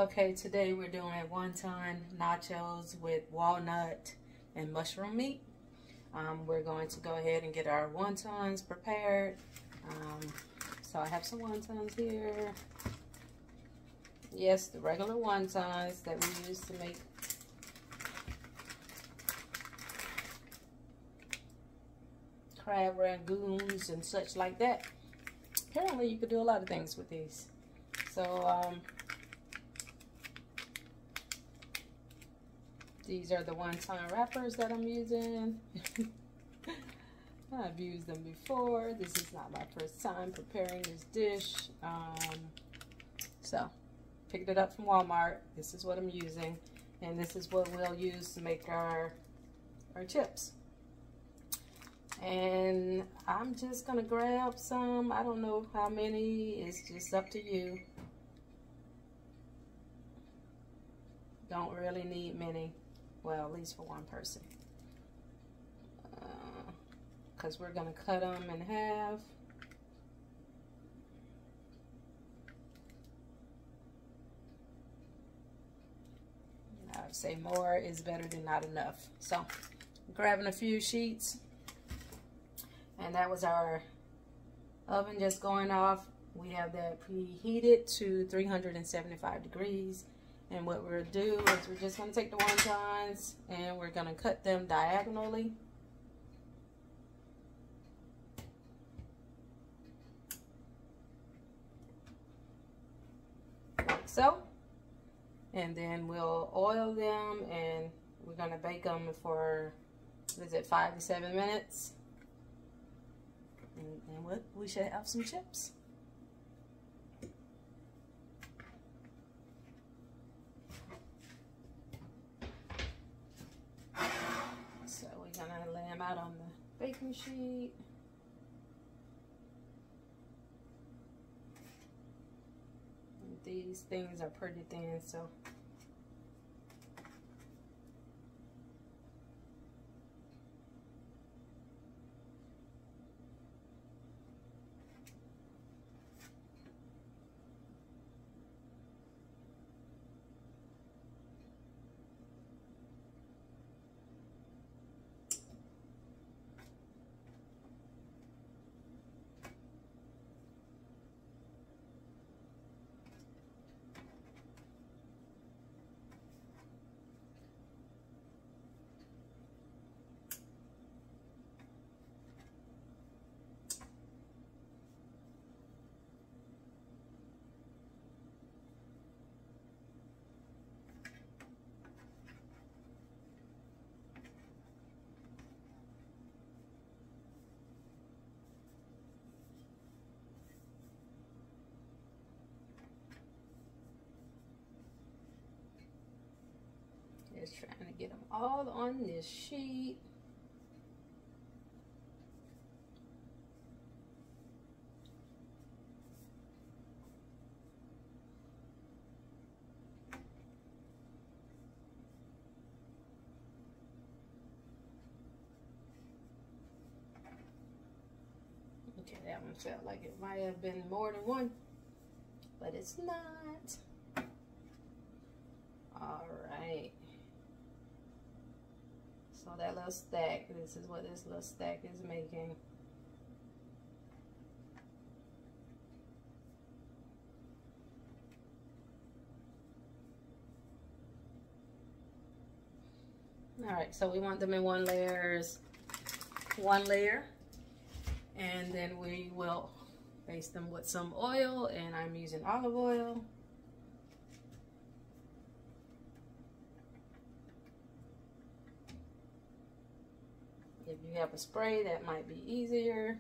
Okay, today we're doing wonton nachos with walnut and mushroom meat. We're going to go ahead and get our wontons prepared. So I have some wontons here. Yes, the regular wontons that we use to make crab rangoons and such like that. Apparently you could do a lot of things with these. So these are the wonton wrappers that I'm using. I've used them before. This is not my first time preparing this dish. So picked it up from Walmart. This is what I'm using, and this is what we'll use to make our chips. And I'm just gonna grab some. I don't know how many. It's just up to you. Don't really need many. Well, at least for one person. Because we're going to cut them in half. I would say more is better than not enough. So, grabbing a few sheets. And that was our oven just going off. We have that preheated to 375 degrees. And what we'll do is we're just going to take the wontons and we're going to cut them diagonally. Like so. And then we'll oil them and we're going to bake them for, is it 5 to 7 minutes? And we should have some chips. So we're gonna lay them out on the baking sheet. And these things are pretty thin, so just trying to get them all on this sheet. Okay, that one felt like it might have been more than one, but it's not. All right. So that little stack, this is what this little stack is making. All right, so we want them in one layer, and then we will baste them with some oil, and I'm using olive oil. If you have a spray, that might be easier.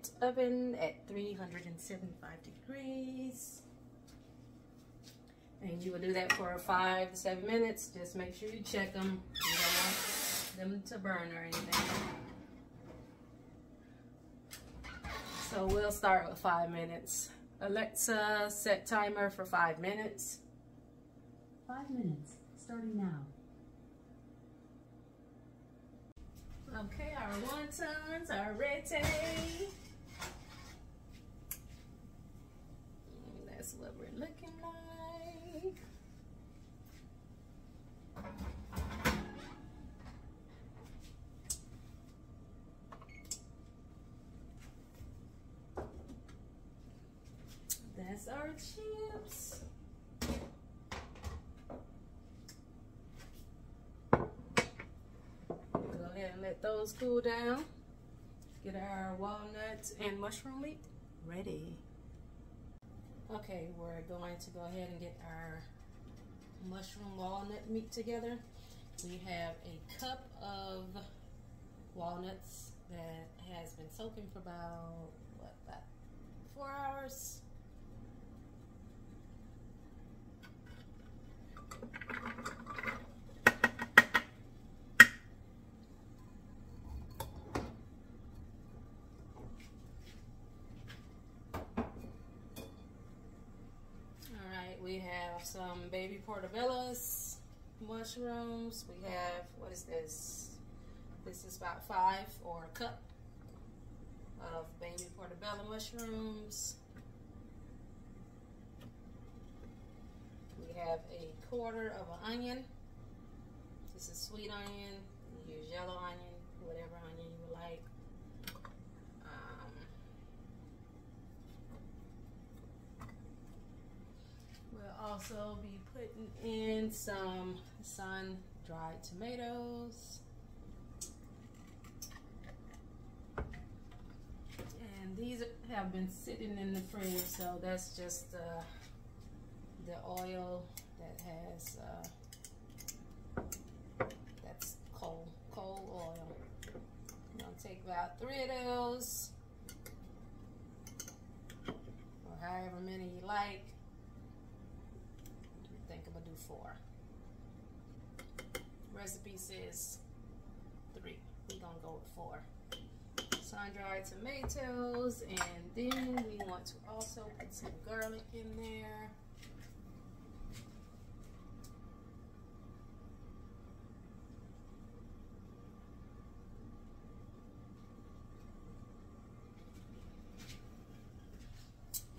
preheat oven at 375 degrees. And you will do that for 5 to 7 minutes. Just make sure you check them. You don't want them to burn or anything. So we'll start with 5 minutes. Alexa, set timer for 5 minutes. 5 minutes, starting now. Okay, our wontons are ready. That's what we're looking like. That's our chips. Go ahead and let those cool down. Get our walnuts and mushroom meat ready. Okay, we're going to go ahead and get our mushroom walnut meat together. We have a cup of walnuts that has been soaking for about, what, about 4 hours. We have some baby portobellos mushrooms. We have, what is this? This is about 5 or a cup of baby portobello mushrooms. We have a quarter of an onion. This is sweet onion. You use yellow onion, whatever onion you would like. We'll also be putting in some sun-dried tomatoes. And these have been sitting in the fridge, so that's just the oil that has, that's coal oil. I'm gonna take about 3 of those, or however many you like. I think I'm gonna do 4. Recipe says 3. We're gonna go with 4. Sun-dried tomatoes, and then we want to also put some garlic in there.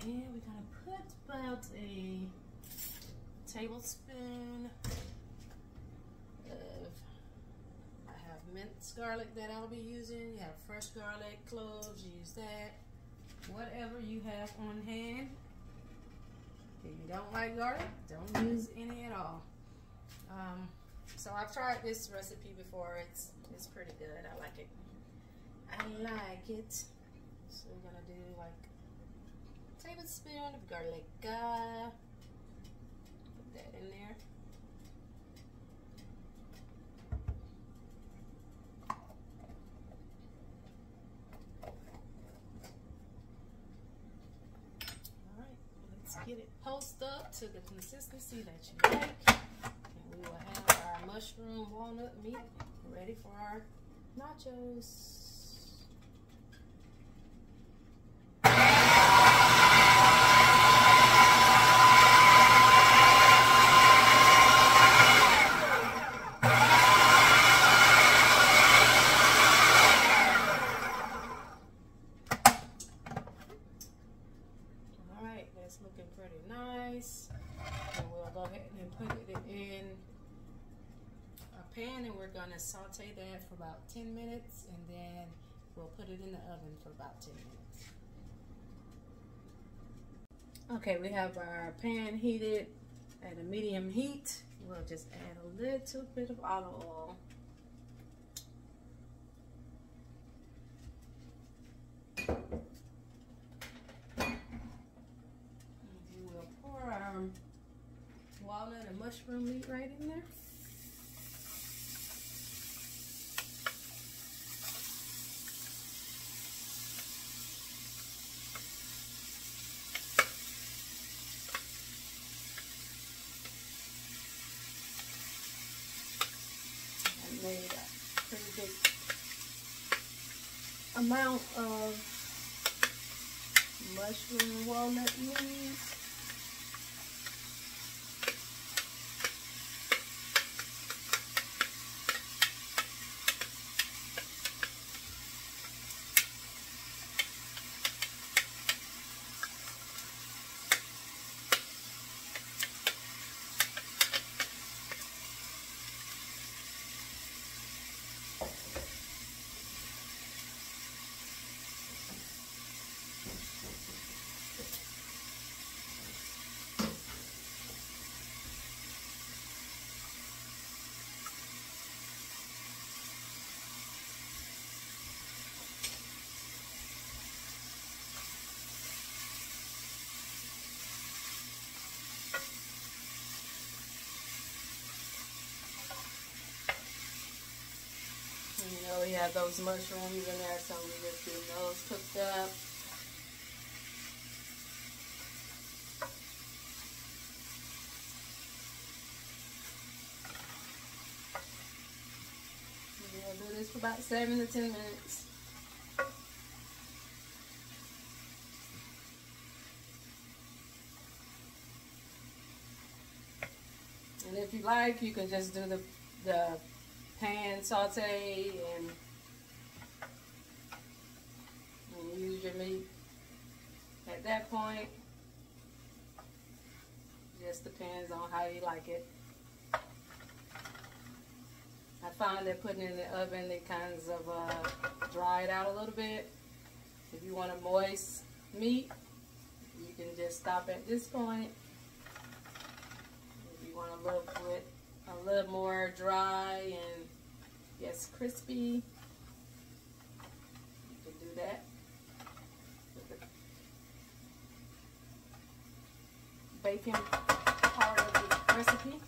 And we're gonna put about a tablespoon of, I have minced garlic that I'll be using. You have fresh garlic, cloves, use that. Whatever you have on hand. If you don't like garlic, don't use any at all. So I've tried this recipe before. It's pretty good. I like it. So we're gonna do like a tablespoon of garlic. Put that in there. Get it toasted up to the consistency that you like, and we will have our mushroom walnut meat ready for our nachos. Looking pretty nice, and we'll go ahead and put it in a pan, and we're going to saute that for about 10 minutes, and then we'll put it in the oven for about 10 minutes. Okay, we have our pan heated at a medium heat. We'll just add a little bit of olive oil. Walnut and mushroom meat right in there. amount of mushroom walnut leaves. You know, we have those mushrooms in there, so we're just getting those cooked up. And we'll do this for about 7 to 10 minutes. And if you like, you can just do the pan saute and use your meat at that point. Just depends on how you like it. I find that putting it in the oven, it kind of dry it out a little bit. If you want a moist meat, you can just stop at this point. If you want to look with a little more dry and yes, crispy, you can do that. With the bacon part of the recipe.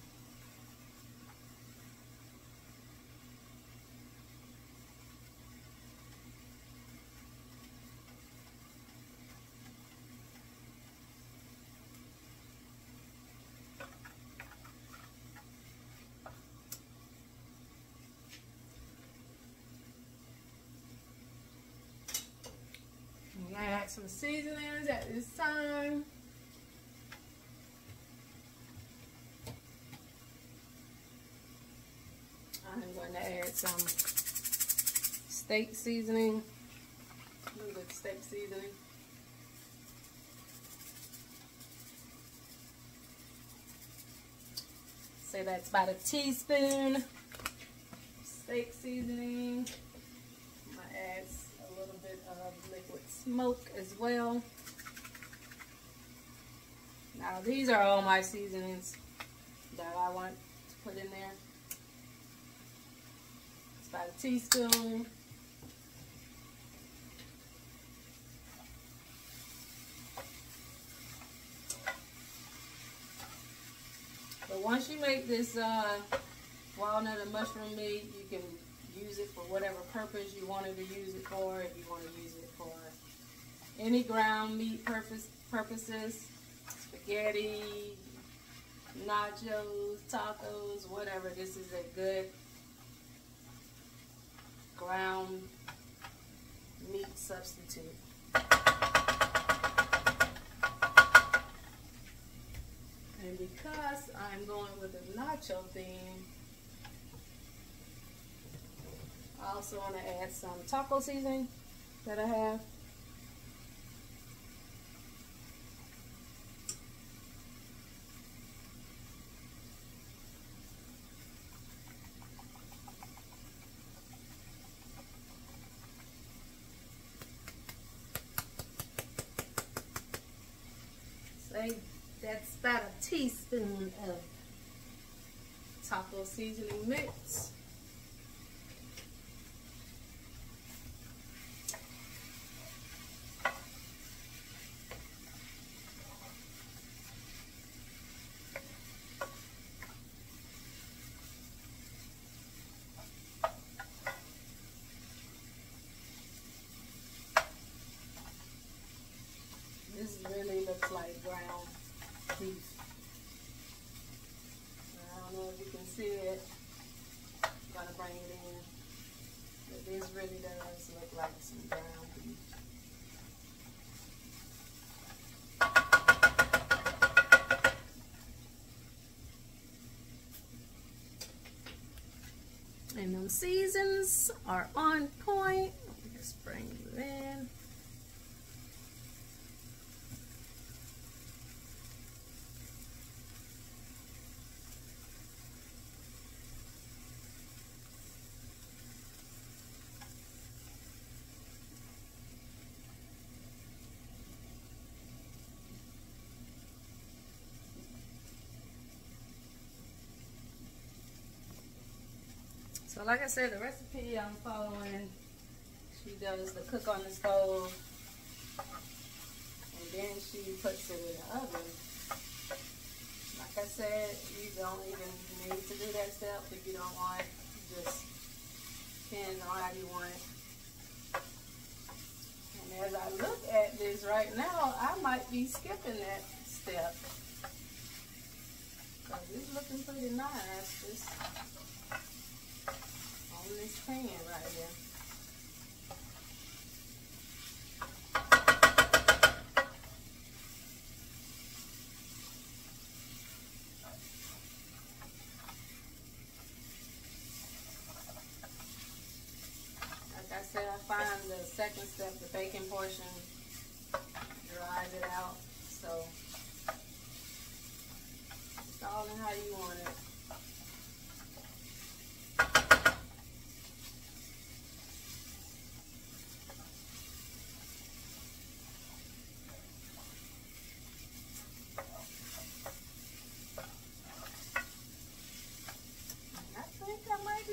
Add some seasonings at this time. I'm going to add some steak seasoning, a little bit of steak seasoning. Say that's about a teaspoon steak seasoning. I'm going to add a little bit of liquid smoke as well. Now these are all my seasonings that I want to put in there. It's about a teaspoon. But once you make this walnut and mushroom meat, you can use it for whatever purpose you wanted to use it for. If you want to use it for any ground meat purposes, spaghetti, nachos, tacos, whatever, this is a good ground meat substitute. And because I'm going with a nacho theme, I also want to add some taco seasoning that I have. So that's about a teaspoon of taco seasoning mix. This really looks like ground beef. I don't know if you can see it. I'm gonna bring it in. But this really does look like some ground beef. And them seasons are on point. Just bring you in. So like I said, the recipe I'm following, she does the cook on the stove, and then she puts it in the oven. Like I said, you don't even need to do that step if you don't want it. Just depends on how you want it. And as I look at this right now, I might be skipping that step. Because it's looking pretty nice. Just on this pan right here. Like I said, I find the second step, the bacon portion, dries it out. So it's all in how you want it.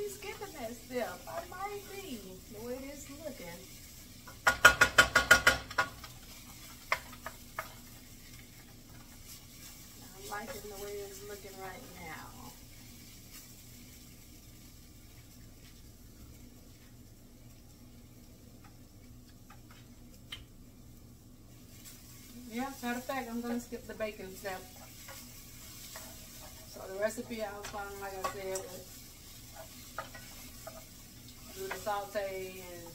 Skipping that step. I might be the way this is looking. I'm liking the way it's looking right now. Yeah, matter of fact, I'm gonna skip the bacon step. So the recipe I was following, like I said, was do the saute, and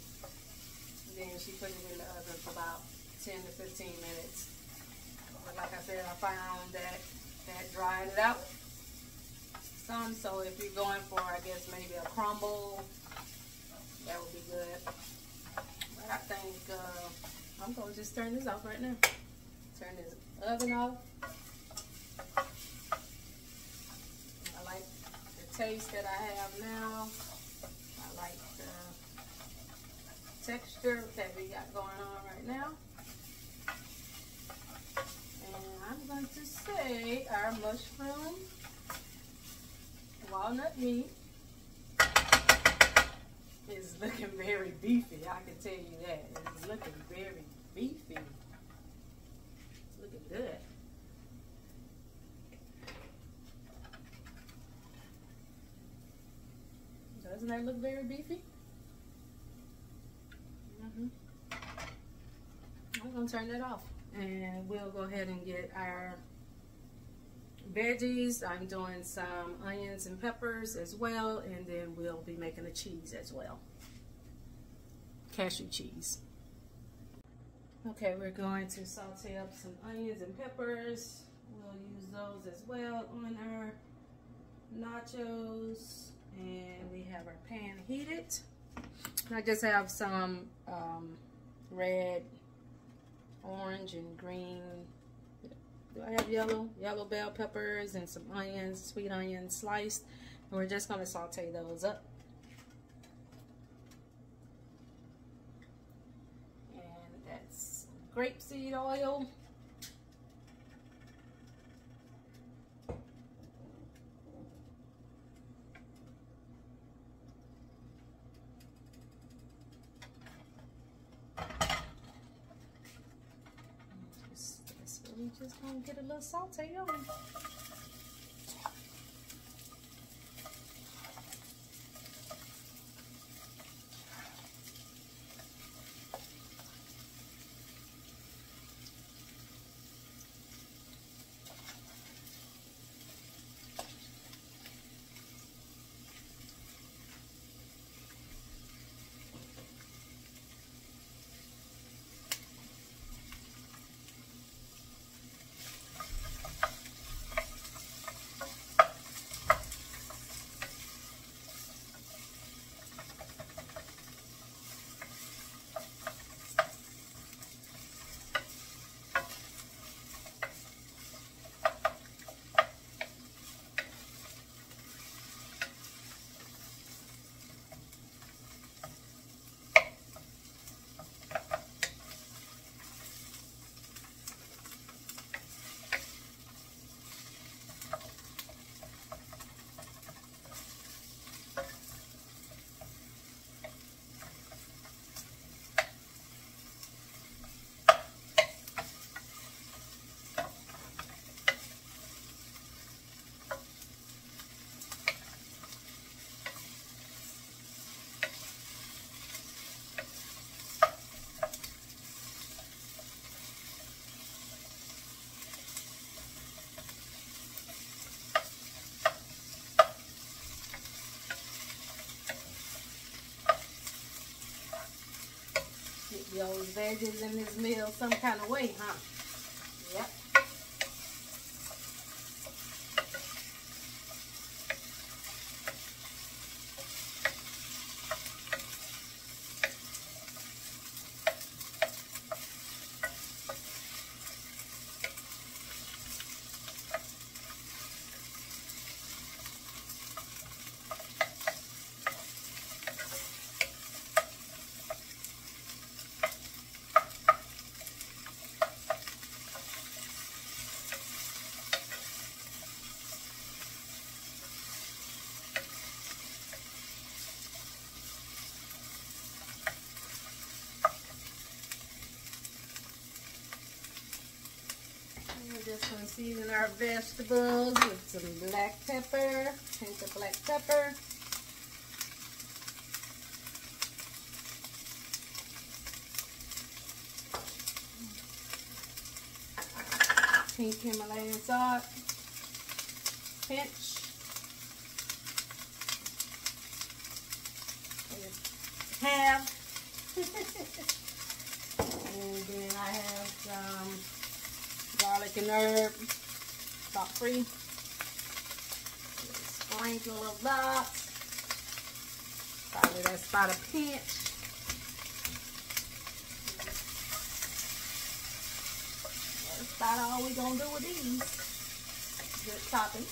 then she put it in the oven for about 10 to 15 minutes. But like I said, I found that dried it out some. So if you're going for, I guess, maybe a crumble, that would be good. But I think I'm going to just turn this off right now. Turn this oven off. I like the taste that I have now. I like the texture that we got going on right now. And I'm going to say our mushroom walnut meat is looking very beefy. I can tell you that. It's looking very beefy. It's looking good. Doesn't that look very beefy? I'm going to turn that off. And we'll go ahead and get our veggies. I'm doing some onions and peppers as well. And then we'll be making the cheese as well. Cashew cheese. Okay, we're going to saute up some onions and peppers. We'll use those as well on our nachos. And we have our pan heated. I just have some red, orange, and green. Do I have yellow bell peppers and some onions, sweet onions sliced. And we're just going to saute those up. And that's grapeseed oil. We just gonna get a little saute on. Those veggies in this meal some kind of way, huh? Yep. We're just going to season our vegetables with some black pepper, hint of black pepper. Pink Himalayan salt, pinch, half, and then I have some garlic and herb, salt free, sprinkle of that, probably that's about a pinch. That's about all we're gonna do with these. Good topping.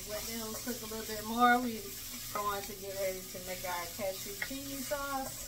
Let them cook a little bit more. We're going to get ready to make our cashew cheese sauce.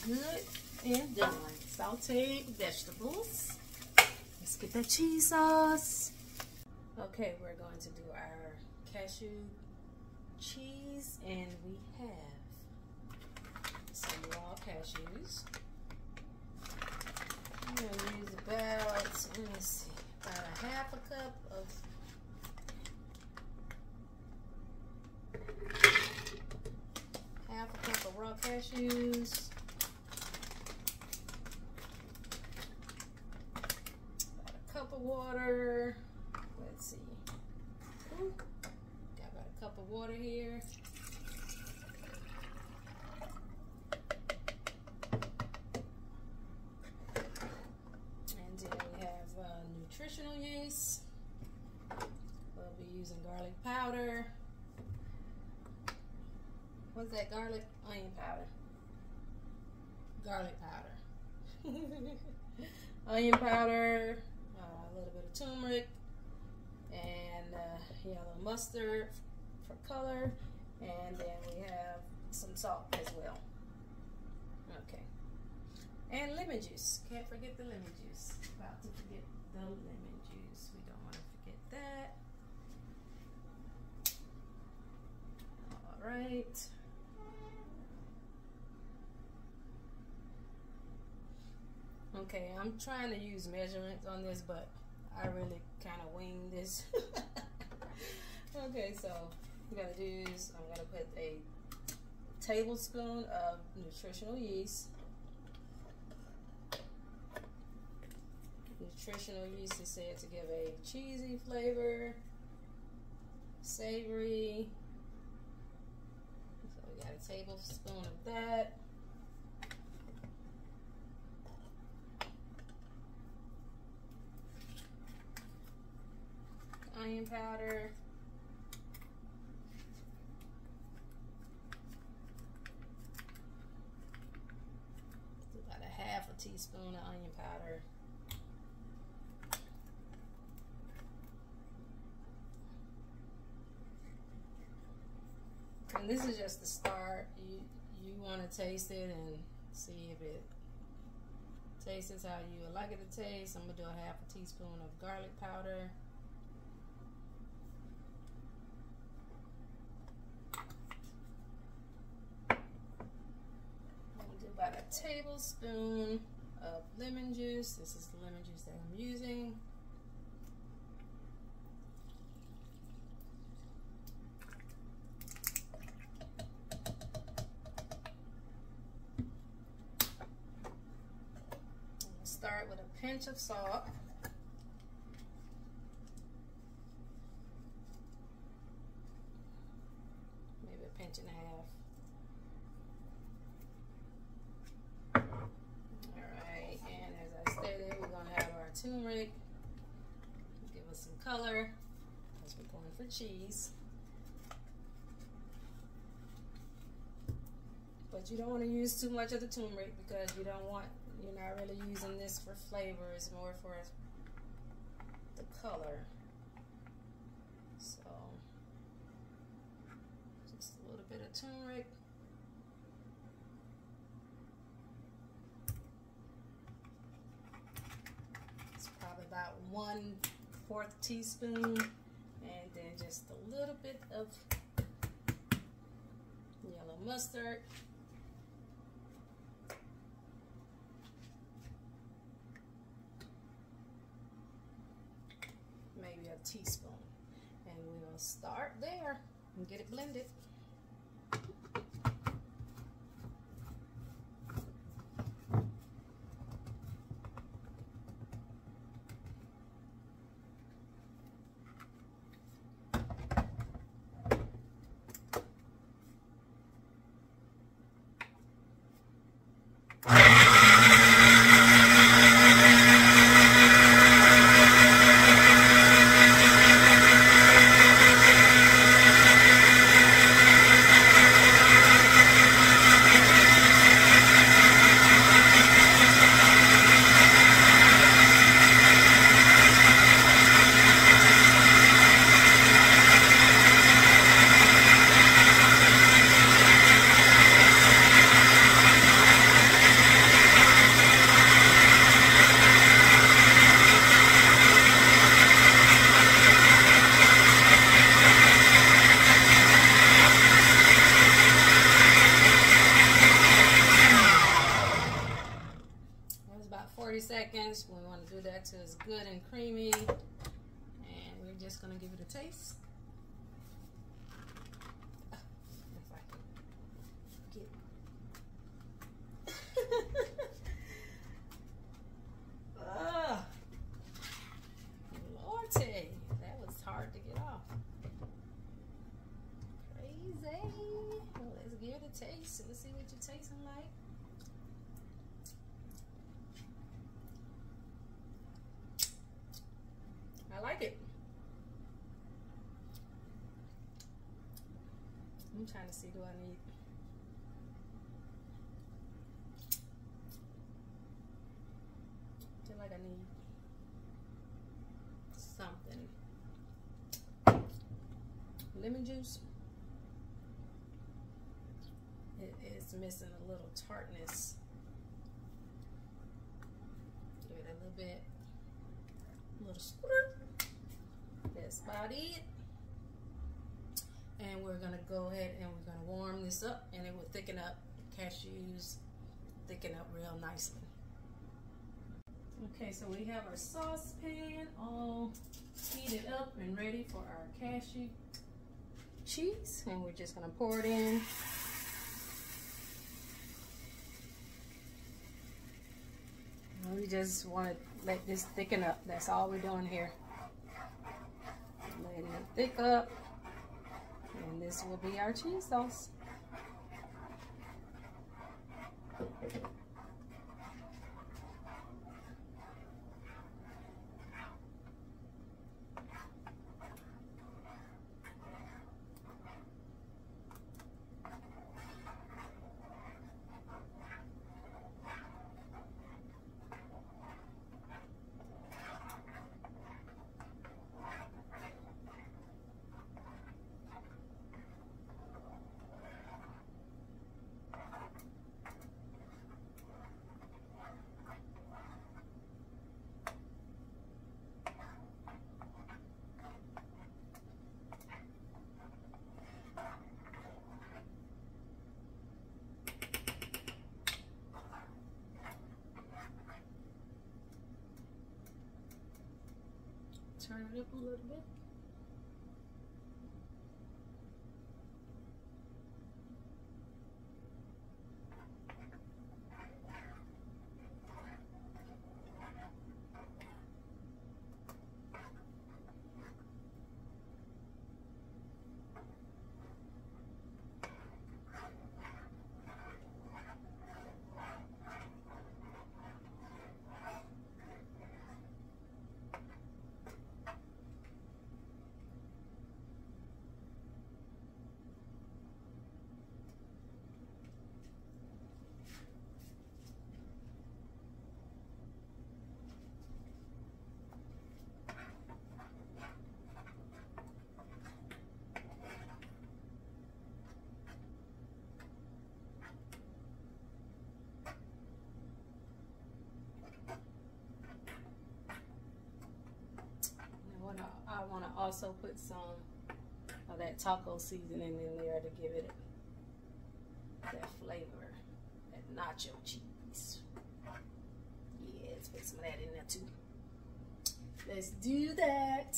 Good and done. Sauteed vegetables. Let's get that cheese sauce. Okay, we're going to do our cashew cheese, and we have some raw cashews. I'm going to use about, let me see, about a half a cup of raw cashews. Water. Let's see. Ooh, got about a cup of water here. And then we have nutritional yeast. powder. What's that? Garlic, onion powder. Garlic powder. Onion powder, a little bit of turmeric, and yellow mustard for color, and then we have some salt as well. Okay. And lemon juice. Can't forget the lemon juice. About to forget the lemon juice. We don't want to forget that. All right. Okay, I'm trying to use measurements on this, but I really kind of wing this. Okay, so I'm gonna put a tablespoon of nutritional yeast. Nutritional yeast is said to give a cheesy flavor, savory. So we got a tablespoon of that. Onion powder. About a half a teaspoon of onion powder. And this is just the start. You want to taste it and see if it tastes how you would like it to taste. I'm gonna do a half a teaspoon of garlic powder. About a tablespoon of lemon juice. This is the lemon juice that I'm using. I'm gonna start with a pinch of salt. Maybe a pinch and a half. Turmeric, give us some color as we're going for cheese. But you don't want to use too much of the turmeric because you're not really using this for flavor, it's more for the color. So just a little bit of turmeric. About 1/4 teaspoon, and then just a little bit of yellow mustard. Maybe a teaspoon. And we're going to start there and get it blended. Seconds. We want to do that till it's good and creamy, and we're just going to give it a taste. If I can get Lordy, that was hard to get off. Crazy. Well, let's give it a taste and see what you're tasting like. I like it. trying to see, do I need... I feel like I need something. Lemon juice. It is missing a little tartness. Give it a little bit, a little squirt. That's about it. And we're gonna go ahead and we're gonna warm this up, and it will thicken up. Cashews thicken up real nicely. Okay, so we have our saucepan all heated up and ready for our cashew cheese, and we're just gonna pour it in. And we just want to let this thicken up. That's all we're doing here. Letting it thick up, and this will be our cheese sauce. Turn it up a little bit. I want to also put some of that taco seasoning in there to give it that flavor, that nacho cheese. Yeah, let's put some of that in there too. Let's do that.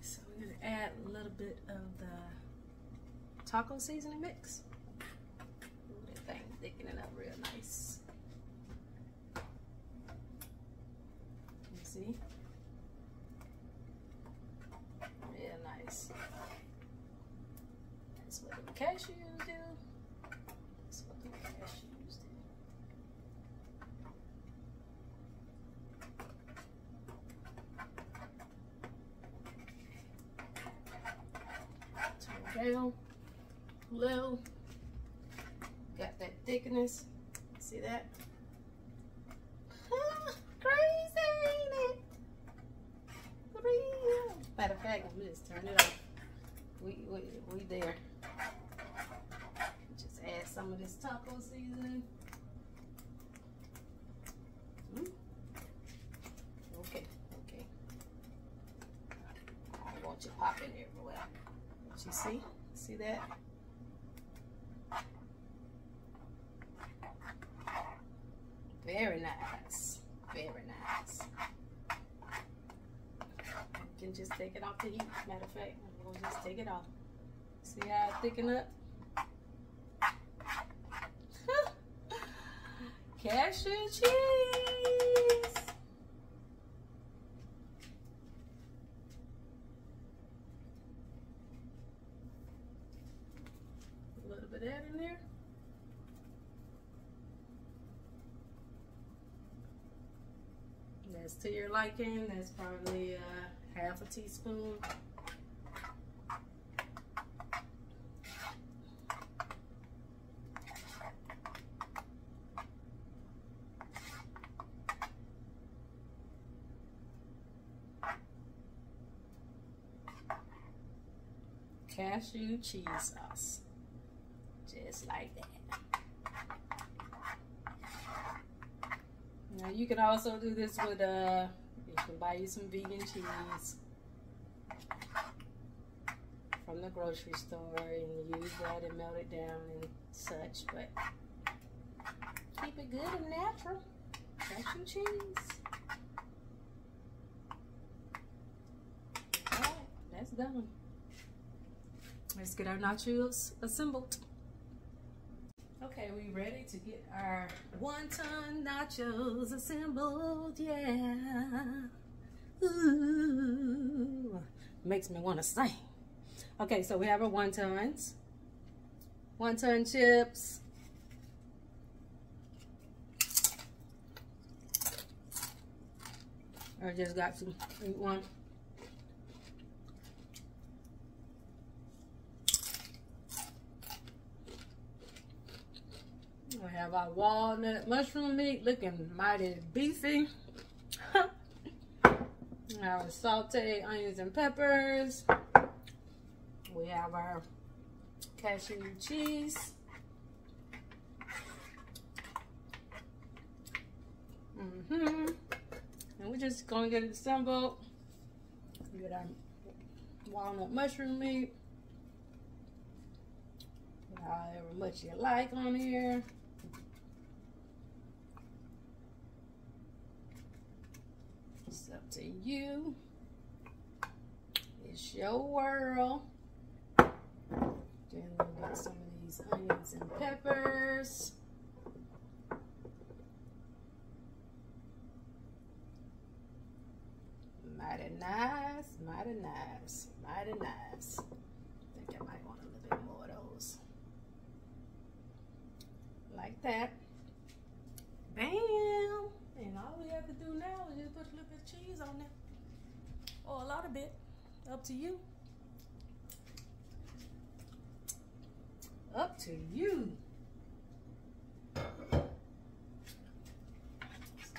So we're going to add a little bit of the taco seasoning mix. Ooh, that thing thickening up real nice. See? Real nice. That's what the cashews do. That's what the cashews do. Turn down low. Got that thickness. See that? Matter of fact, we just turn it off. We there. Just add some of this taco seasoning. Okay. I want you popping everywhere. You see? See that? Very nice. Very nice. You can just take it off the heat. Matter of fact, we'll just take it off. See how it thicken up? Cashew cheese! A little bit of that in there. That's to your liking. That's probably half a teaspoon cashew cheese sauce. Just like that. Now you can also do this with you can buy you some vegan cheese from the grocery store and use that and melt it down and such, but keep it good and natural. Cashew cheese. Alright, that's done. Let's get our nachos assembled. Okay, we ready to get our wonton nachos assembled, yeah. Ooh, makes me want to sing. Okay, so we have our wontons, wonton chips, I just got to eat one. We have our walnut mushroom meat looking mighty beefy. Our sauté onions and peppers. We have our cashew cheese. And we're just gonna get it assembled. Get our walnut mushroom meat. Put however much you like on here. It's up to you. It's your world. Then we'll get some of these onions and peppers. Mighty nice, mighty nice, mighty nice. I think I might want a little bit more of those. Like that. Bam! And all we have to do now is just put a little bit of cheese on there. Or a lot of it. Up to you. Up to you.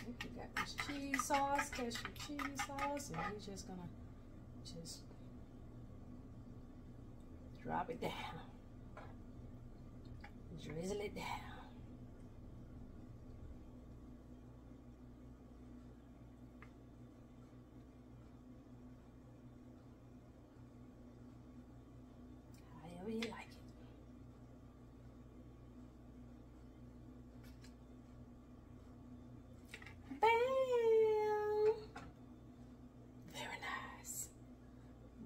We got this cheese sauce, cashew cheese sauce, and we're just gonna just drop it down. Drizzle it down. However you like it. Bam! Very nice.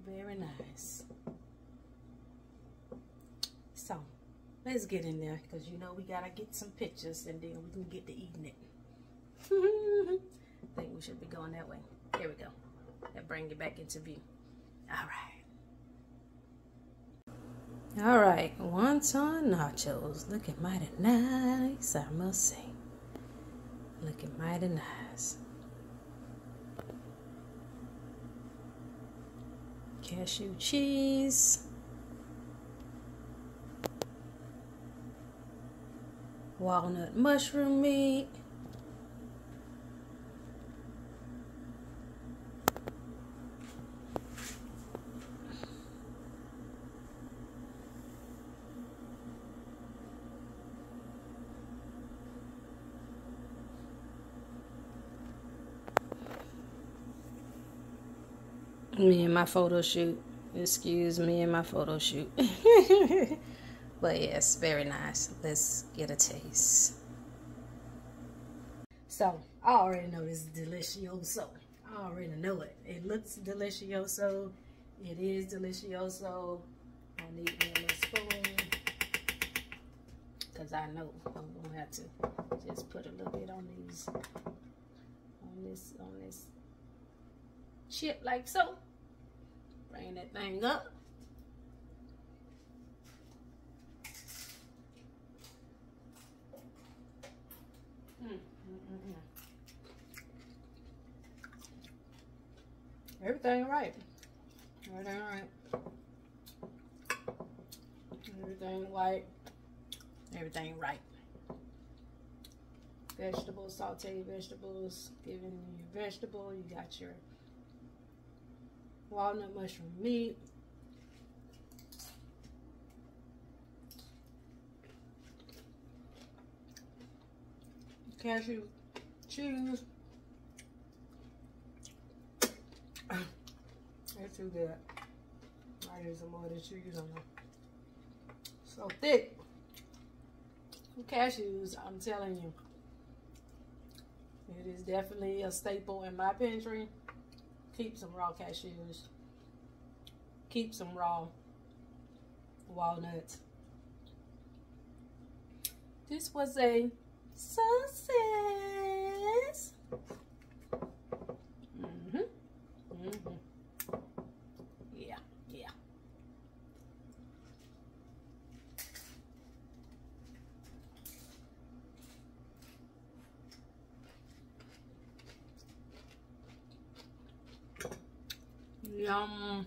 Very nice. So, let's get in there because you know we gotta get some pictures and then we can get to eating it. I think we should be going that way. Here we go. That bring it back into view. All right, wonton nachos. Looking mighty nice, I must say. Looking mighty nice. Cashew cheese. Walnut mushroom meat. Me and my photo shoot. Excuse me and my photo shoot. But yes, very nice. Let's get a taste. So, I already know this is delicioso. I already know it. It looks delicioso. It is delicioso. I need me a little spoon. Because I know I'm going to have to just put a little bit on these. On this chip like so. Bring that thing up. Everything right. Everything right. Everything white. Everything right. Vegetables, sauteed vegetables, giving you vegetable. You got your walnut mushroom meat. cashew cheese. It's too good. I need some more of this cheese on there. So thick. Cashews, I'm telling you. It is definitely a staple in my pantry. Keep some raw cashews. Keep some raw walnuts. This was a success. Yeah, yeah. Yum.